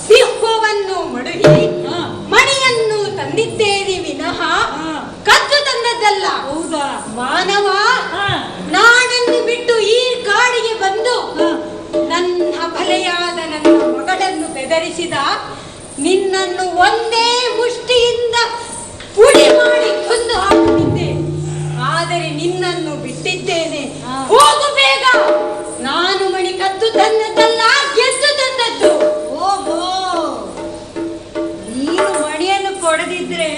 ಸಿಂಹವನ್ನು ಮಡುಹಿ ಮಣಿಯನ್ನು ತಂದಿದ್ದೇನೆ ವಿನಃ ಕದ್ದು ತಂದದ್ದಲ್ಲ. ಹೌದಾ ಮಾನವ, ನಾನನ್ನು ಬಿಟ್ಟು ಈ ಕಾಡಿಗೆ ಬಂದು ನನ್ನ ಬಲೆಯಾದ ನನ್ನ ಮಗಳನ್ನು ಬೆದರಿಸಿದ ನಿನ್ನನ್ನು ಒಂದೇ ಮುಷ್ಟಿಯಿಂದ ಪುಡಿ ಮಾಡಿ ಕೊಂದು ಹಾಕುತ್ತಿದ್ದೆ. ಆದರೆ ನಿನ್ನನ್ನು ಬಿಟ್ಟಿದ್ದೇನೆ. ಹೋಗು ಬೇಗ. ನಾನು ಮಣಿ ಕದ್ದು ತಂದದ್ದಲ್ಲ, ಗೆದ್ದು ತಂದದ್ದು. ಓಹೋ, ನೀನು ಮಣಿಯನ್ನು ಕೊಡದಿದ್ರೆ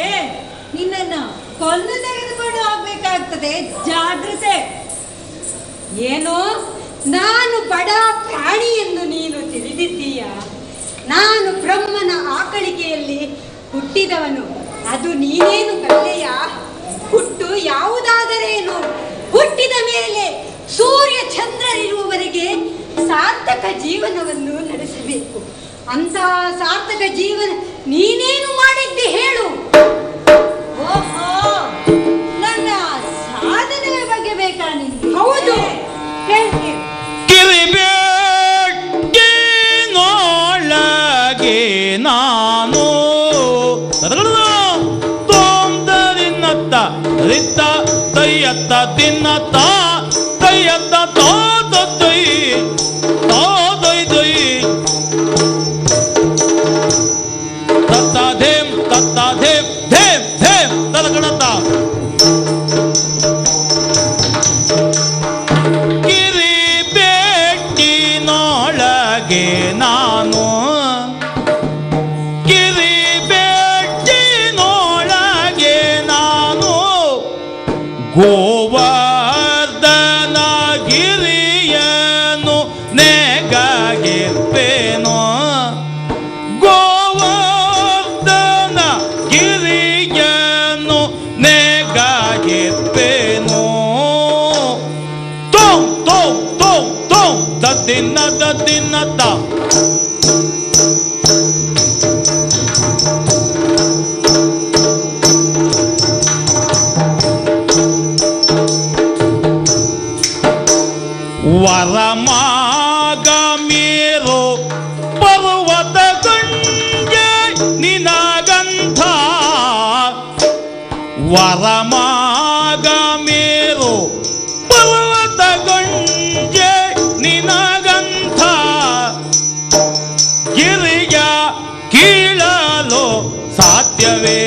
ನಿನ್ನನ್ನು ಕೊಂದು ತೆಗೆದುಕೊಂಡು ಹೋಗ್ಬೇಕಾಗ್ತದೆ. ಜಾಗ್ರತೆ. ಏನೋ ನಾನು ಬಡ ಪ್ರಾಣಿ ಎಂದು ನೀನು ತಿಳಿದಿದ್ದೀಯ. ನಾನು ಬ್ರಹ್ಮನ ಆಕಳಿಕೆಯಲ್ಲಿ ಹುಟ್ಟಿದವನು. ಅದು ನೀನೇನು ಕಲ್ಲೆಯ? ಹುಟ್ಟು ಯಾವುದಾದರೇನು, ಹುಟ್ಟಿದ ಮೇಲೆ ಸೂರ್ಯ ಚಂದ್ರರಿರುವವರೆಗೆ ಸಾರ್ಥಕ ಜೀವನವನ್ನು ನಡೆಸಬೇಕು. ಅಂತಹ ಸಾರ್ಥಕ ಜೀವನ ನೀನೇನು ಮಾಡಿದ್ದೆ ಹೇಳು. ಓಹೋ, ನನ್ನ ಸಾಧನೆಯ ಬಗ್ಗೆ ಬೇಕಾ ನಿನ್ಗೆ? ಹೌದು, ಹೇಳ್ತೀನಿ. ಕಿರಿಬೇಟಿನೊಳಗೆ ನಾನು ತೋಂದರಿನತ್ತ ರಿತ್ತ ತಯ್ಯತ್ತ ತಿನ್ನತ್ತ ತಯ್ಯತ್ತ ತೋದೊಯ್ ತೋದೊಯ್ ದೊಯ್ ತತ್ತ ಧೇಮ್ ಧೇಮ್ ಧೇಮ್ ತದಗಣತ ಕಿರಿಬೇಟಿನೊಳಗೆ ನಾನು ಕಿರಿಬೇಟಿನೊಳಗೆ ನಾನು ಗೋವರ್ಧನ ಗಿರಿಯನು ನೆಗಾಗಿರ್ಪೇನೋ ಗೋವರ್ಧನ ಗಿರಿಯನು ನೆಗಾಗಿರ್ಪೇನೋ ತೋಂ ತೋಂ ತೋಂ ತೋಂ ದದ್ದಿನ ದದ್ದಿನ ದ ವರಮಾಗಮೀರೋ ಪರ್ವತ ಗಂಗೆ ನಿನಗಂಧ ವರಮಾಗಮೀರೋ ಪರ್ವತ ಗಂಗೆ ನಿನಗಂಧ ಗಿರಿಯ ಕೀಳಲು ಸಾಧ್ಯವೇ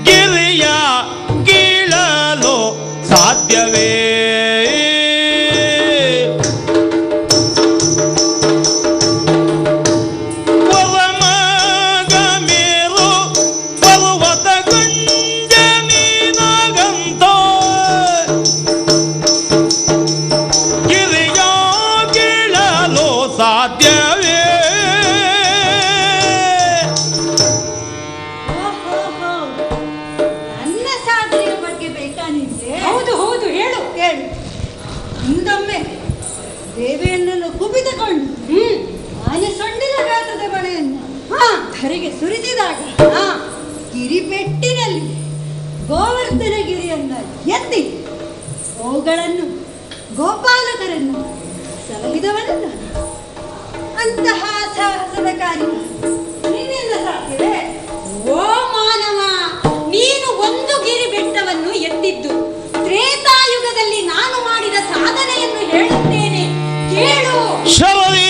ಗಿರಿಯ ಕೀಳಲು ಸಾಧ್ಯವೇ ನನ್ನ ಸಾಧನೆಯ ಬಗ್ಗೆ ಬೇಕಾ ನಿನ್ಗೆ? ಹೌದು ಹೌದು, ಹೇಳು ಹೇಳು. ಹಿಂದೊಮ್ಮೆ ದೇವಿಯನ್ನು ಕುಪಿತುಕೊಂಡು ಆನೆ ಸೊಂಡಿಲ ಗಾತ್ರದ ಬಳೆಯನ್ನು ಧರೆಗೆ ಸುರಿಸಿದಾಗ ಗಿರಿಪೆಟ್ಟಿನಲ್ಲಿ ಗೋವರ್ಧನ ಗಿರಿಯನ್ನ ಎತ್ತಿ ಅವುಗಳನ್ನು ಗೋಪಾಲಕರನ್ನು ಸಲಹಿದವನಲ್ಲ. ಅಂತಹ ಸಾಹಸದ ಕಾರ್ಯ ನೀನೆಲ್ಲ ಸಾಧ್ಯವೇ? ಓ ಮಾನವ, ನೀನು ಒಂದು ಗಿರಿ ಬೆಟ್ಟವನ್ನು ಎತ್ತಿದ್ದು ತ್ರೇತಾಯುಗದಲ್ಲಿ ನಾನು ಮಾಡಿದ ಸಾಧನೆಯನ್ನು ಹೇಳುತ್ತೇನೆ ಕೇಳು. ಶಬರಿ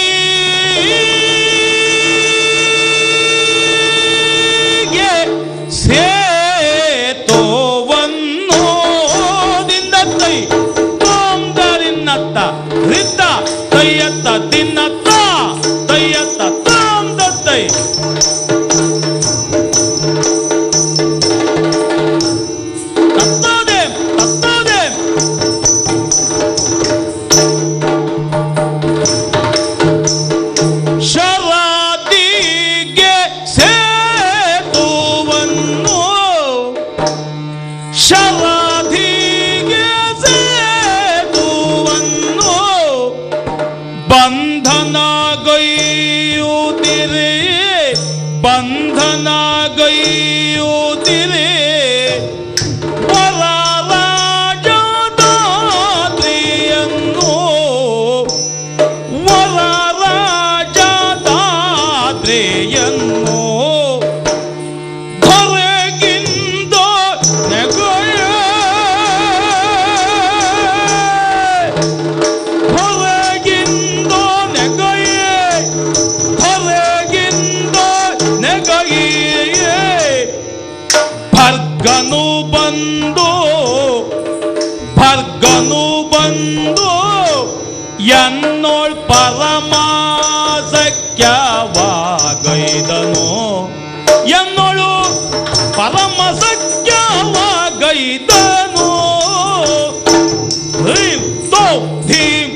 ಬಂಧನಗೈಯುತ್ತಿರೆ ವರರಾಜದಾದ್ರಿಯನ್ನು ವರರಾಜದಾದ್ರಿಯನ್ನು ಹೊರಗಿಂದ ನೆಗೆಯ ಹೊರಗಿಂದ ನೆಗೆಯೇ ಹೊರಗಿಂದ ನೆಗೆಯೇ ಭರ್ಗನು ಬಂದು ಎನ್ನೋಳ್ ಪರಮಾಸಕ್ಯವಾಗೈದನು ಎನ್ನೋಳು ಪರಮಸಕ್ಯವಾಗೈದನು ಹೀಂ ತೋ ಧೀಂ.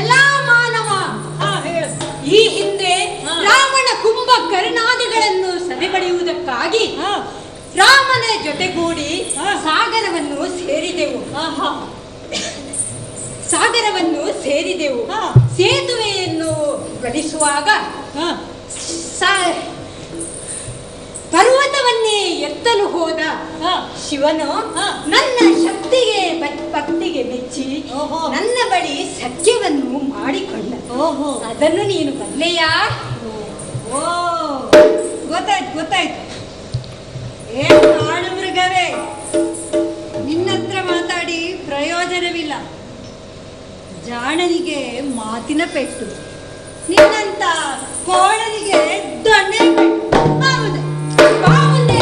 ಎಲ್ಲ ಮಾನವ, ಹೇಳು. ಈ ಹಿಂದೆ ರಾವಣ ಕುಂಭ ಕರ್ಣಾದಿಗಳನ್ನು ಸದೆಬಡಿಯುವುದಕ್ಕಾಗಿ ರಾಮನ ಜೊತೆಗೂಡಿ ಸಾಗರವನ್ನು ಸೇರಿದೆವು. ಸೇತುವೆಯನ್ನು ಗಳಿಸುವಾಗ ಪರ್ವತವನ್ನೇ ಎತ್ತಲು ಹೋದ ಶಿವನು ನನ್ನ ಶಕ್ತಿಗೆ ಭಕ್ತಿಗೆ ಮೆಚ್ಚಿ ನನ್ನ ಬಳಿ ಸಖ್ಯವನ್ನು ಮಾಡಿಕೊಂಡ. ಅದನ್ನು ನೀನು ಬಲ್ಲೆಯಾ? ಗೊತ್ತಾಯ್ತು. ಏನು ಆಡು ಮೃಗವೇ, ನಿನ್ನತ್ರ ಮಾತಾಡಿ ಪ್ರಯೋಜನವಿಲ್ಲ. ಜಾಣನಿಗೆ ಮಾತಿನ ಪೆಟ್ಟು, ನಿನ್ನಂತ ಕೋಣನಿಗೆ ದೊಣ್ಣೆ ಪೆಟ್ಟು. ಹೌದು, ಬಾವುಂಡೆ.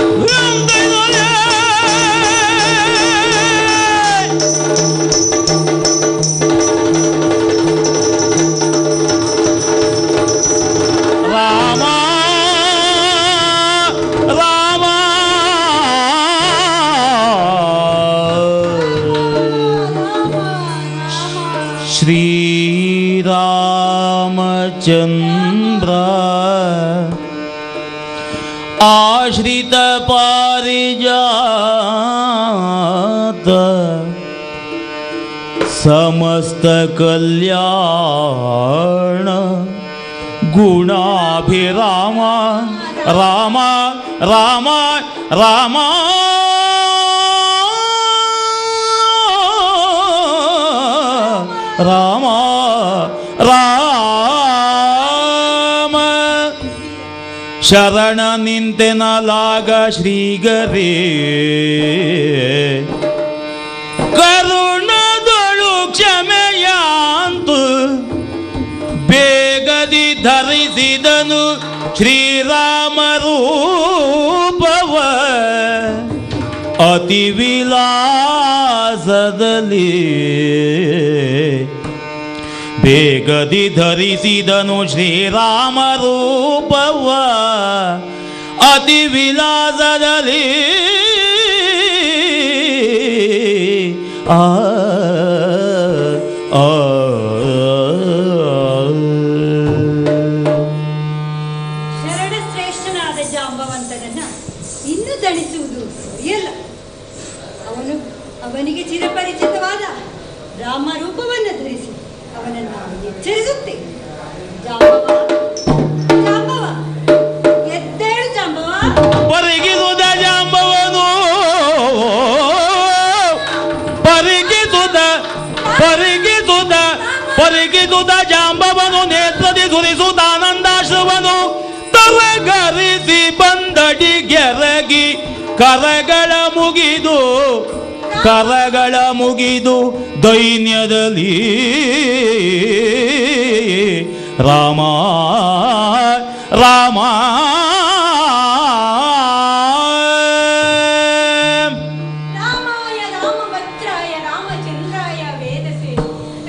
ರಾಮ ರಾಮ ಶ್ರೀರಾಮಚಂದ್ರ ಆಶ್ರಿತ ಪಾರಿಜಾತ ಸಮಸ್ತ ಕಲ್ಯಾಣ ಗುಣಾಭಿರಾಮ ರಾಮ ರಾಮ ರಾಮ ರಾಮ ರಾಮ ಶರಣ ನಿಂತೆನಲಾಗ ಶ್ರೀಗರೇ ಕರುಣದೊಳು ಕ್ಷಮೆಯಾಂತು ಬೇಗದಿ ಧರಿಸಿದನು ಶ್ರೀರಾಮ ರೂಪವ ಅತಿ ವಿಲಾಸದಲ್ಲಿ ಬೇಗದಿ ಧರಿಸಿದನು ಶ್ರೀರಾಮ ರೂಪವ ಅತಿ ವಿಲಾಸದಲ್ಲಿ ಶರಣ ಶ್ರೇಷ್ಠನಾದ ಜಾಂಬವಂತನನ್ನ ಇನ್ನು ದಣಿಸುವುದು ಸರಿಯಲ್ಲ. ಅವನಿಗೆ ಚಿರಪರಿಚಿತವಾದ ರಾಮ ರೂಪವನ್ನು ಧರಿಸಿ ಅವನನ್ನು ಎಚ್ಚರಿಸುತ್ತೇನೆ. ಜಾಂಬವ, ಎದ್ದೇಳು ಜಾಂಬವ. ಪರಿಗಿದುದ ಜಾಂಬವನು ಪರಿಗಿದುದ ಜಾಂಬವನು ನೇತ್ರದಿ ಸುರಿಸುತ್ತಾನಂದಾಶ್ರವನು ತಲೆಗರಿಸಿ ಬಂದಡಿ ಗೆರಗಿ ಕರಗಳ ಮುಗಿದು ದೈನ್ಯದಲ್ಲಿ ರಾಮ ರಾಮ ರಾಮಾಯ ರಾಮಭದ್ರಾಯ ರಾಮಚಂದ್ರಾಯ ವೇದಸೆ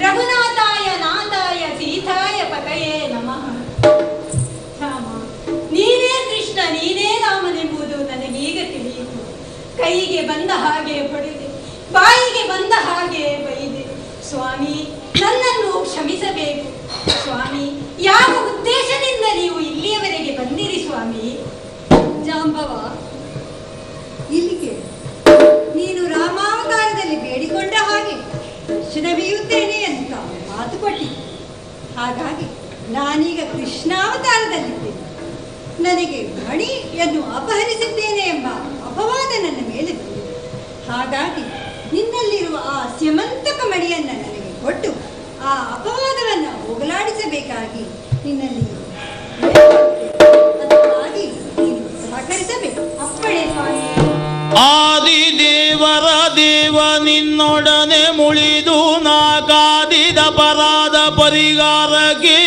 ರಘುನಾಥಾಯ ನಾಥಾಯ ಸೀತಾಯ ಪತಯೇ ನಮಃ. ರಾಮ, ನೀನೇ ಕೃಷ್ಣ, ನೀನೇ ರಾಮನೆಂಬುದು ನನಗೀಗ ತಿಳಿಯಿತು. ಕೈಗೆ ಬಂದ ಹಾಗೆ ಹೊಡೆದೆ, ಬಾಯಿಗೆ ಬಂದ ಹಾಗೆ ಬೈದೆ. ಸ್ವಾಮಿ, ನನ್ನನ್ನು ಕ್ಷಮಿಸಬೇಕು. ಸ್ವಾಮಿ, ಯಾವ ಉದ್ದೇಶದಿಂದ ನೀವು ಇಲ್ಲಿಯವರೆಗೆ ಬಂದಿರಿ ಸ್ವಾಮಿ? ಜಾಂಬವ, ಇಲ್ಲಿಗೆ ನೀನು ರಾಮಾವತಾರದಲ್ಲಿ ಬೇಡಿಕೊಂಡ ಹಾಗೆ ದರ್ಶನವೀಯುತ್ತೇನೆ ಅಂತ ಮಾತು ಕೊಟ್ಟಿ. ಹಾಗಾಗಿ ನಾನೀಗ ಕೃಷ್ಣಾವತಾರದಲ್ಲಿದ್ದೇನೆ. ನನಗೆ ಮಣಿಯನ್ನು ಅಪಹರಿಸಿದ್ದೇನೆ ಎಂಬ ಅಪವಾದ ನನ್ನ ಮೇಲೆ ಬಂದಿದೆ. ಹಾಗಾಗಿ ನಿನ್ನಲ್ಲಿರುವ ಆ ಸ್ಯಮಂತಕ ಮಣಿಯನ್ನು ನನಗೆ ಕೊಟ್ಟು ಆ ಅಪವಾದವನ್ನು ಹೋಗಲಾಡಿಸಬೇಕಾಗಿ ನಿನ್ನಲ್ಲಿ ಅದಕ್ಕಾಗಿ ನೀನು ಸಹಕರಿಸಬೇಕು. ಅಪ್ಪಣೆ ಸ್ವಾಮಿ. ಆದಿ ದೇವರ ದೇವ ನಿನ್ನೊಡನೆ ಮುಳಿದು ನಾ ಕಾದಿದ ಪರಾದ ಪರಿಗಾರಕ್ಕೆ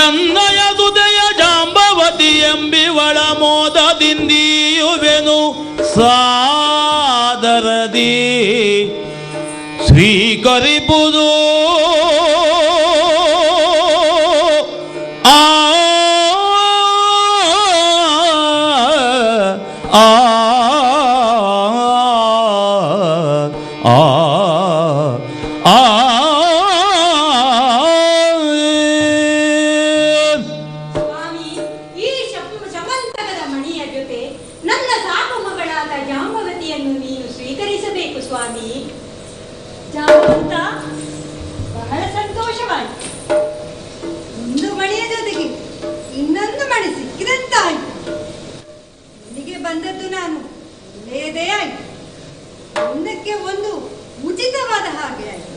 ಎನ್ನಯ ಹೃದಯ ಜಾಂಬವತಿ ಎಂಬಿವಳ ಮೋದದಿಂದಿಯುವೆನು ಸಾದರದಿ ಸ್ವೀಕರಿಪುದು ಆ ಆ ಆ ಆ ಸ್ವಾಮಿ, ಈ ಶಮಂತಕದ ಮಣಿಯ ಜೊತೆ ನನ್ನ ಸಾಕು ಮಗಳಾದ ಜಾಂಬವತಿಯನ್ನು ನೀನು ಸ್ವೀಕರಿಸಬೇಕು ಸ್ವಾಮಿ. ಜಾಂಬವಂತ, ಬಹಳ ಸಂತೋಷವಾಯಿತು. ಒಂದು ಮಣಿಯ ಜೊತೆಗೆ ಇನ್ನೊಂದು ಮಣಿ ಸಿಕ್ಕಿದಂತಾಯಿತು. ಇಲ್ಲಿಗೆ ಬಂದದ್ದು ನಾನು ಒಳ್ಳೆಯದೇ ಆಯಿತು. ಒಂದಕ್ಕೆ ಒಂದು ಉಚಿತವಾದ ಹಾಗೆ ಆಯಿತು.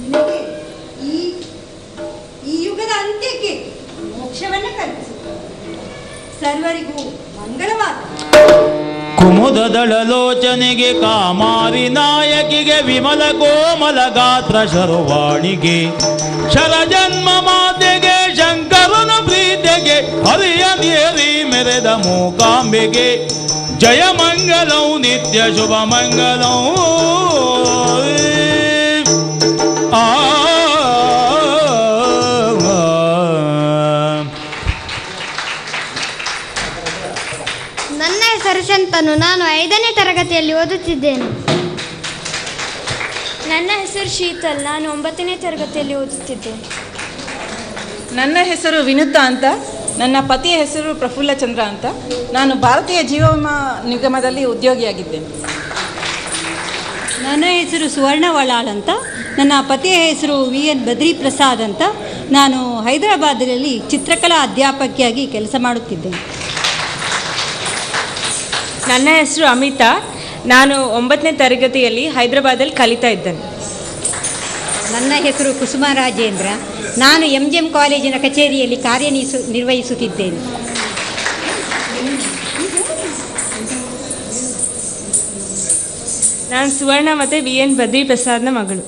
ನಿನಗೆ ಈ ಯುಗದ ಅಂತ್ಯಕ್ಕೆ ಮೋಕ್ಷವನ್ನು ಕಲ್ಪಿಸುತ್ತದೆ. ಸರ್ವರಿಗೂ ಮಂಗಳವಾದ. ಕುಮುದದಳಲೋಚನೆಗೆ ಕಾಮಾರಿ ನಾಯಕಿಗೆ ವಿಮಲ ಕೋಮಲ ಗಾತ್ರ ಶರ್ವಾಣಿಗೆ ಶರಜನ್ಮ ಮಾತೆಗೆ ಶಂಕರನ ಪ್ರೀತೆಗೆ ಹರಿಯ ನೇರಿ ಮೆರೆದ ಮೂಕಾಂಬೆಗೆ ಜಯ ಮಂಗಲಂ ನಿತ್ಯ ಶುಭ ಮಂಗಲಂ ಆ ನನ್ನ ಹೆಸರು ಶಂತನು. ನಾನು 5ನೇ ತರಗತಿಯಲ್ಲಿ ಓದುತ್ತಿದ್ದೇನೆ. ನನ್ನ ಹೆಸರು ಶೀತಲ್. ನಾನು 9ನೇ ತರಗತಿಯಲ್ಲಿ ಓದುತ್ತಿದ್ದೇನೆ. ನನ್ನ ಹೆಸರು ವಿನುತಾ ಅಂತ. ನನ್ನ ಪತಿಯ ಹೆಸರು ಪ್ರಫುಲ್ಲ ಚಂದ್ರ ಅಂತ. ನಾನು ಭಾರತೀಯ ಜೀವ ವಿಮಾ ನಿಗಮದಲ್ಲಿ ಉದ್ಯೋಗಿಯಾಗಿದ್ದೇನೆ. ನನ್ನ ಹೆಸರು ಸುವರ್ಣ ವಳಾಳ್ ಅಂತ. ನನ್ನ ಪತಿಯ ಹೆಸರು VN ಬದ್ರಿ ಪ್ರಸಾದ್ ಅಂತ. ನಾನು ಹೈದರಾಬಾದಿನಲ್ಲಿ ಚಿತ್ರಕಲಾ ಅಧ್ಯಾಪಕಿಯಾಗಿ ಕೆಲಸ ಮಾಡುತ್ತಿದ್ದೇನೆ. ನನ್ನ ಹೆಸರು ಅಮಿತಾ. ನಾನು 9ನೇ ತರಗತಿಯಲ್ಲಿ ಹೈದರಾಬಾದಲ್ಲಿ ಕಲಿತಾ ಇದ್ದೇನೆ. ನನ್ನ ಹೆಸರು ಕುಸುಮ ರಾಜೇಂದ್ರ. ನಾನು MGM ಕಾಲೇಜಿನ ಕಚೇರಿಯಲ್ಲಿ ನಿರ್ವಹಿಸುತ್ತಿದ್ದೇನೆ. ನಾನು ಸುವರ್ಣ ಮತ್ತು VN ಬದ್ರಿ ಪ್ರಸಾದ್ನ ಮಗಳು.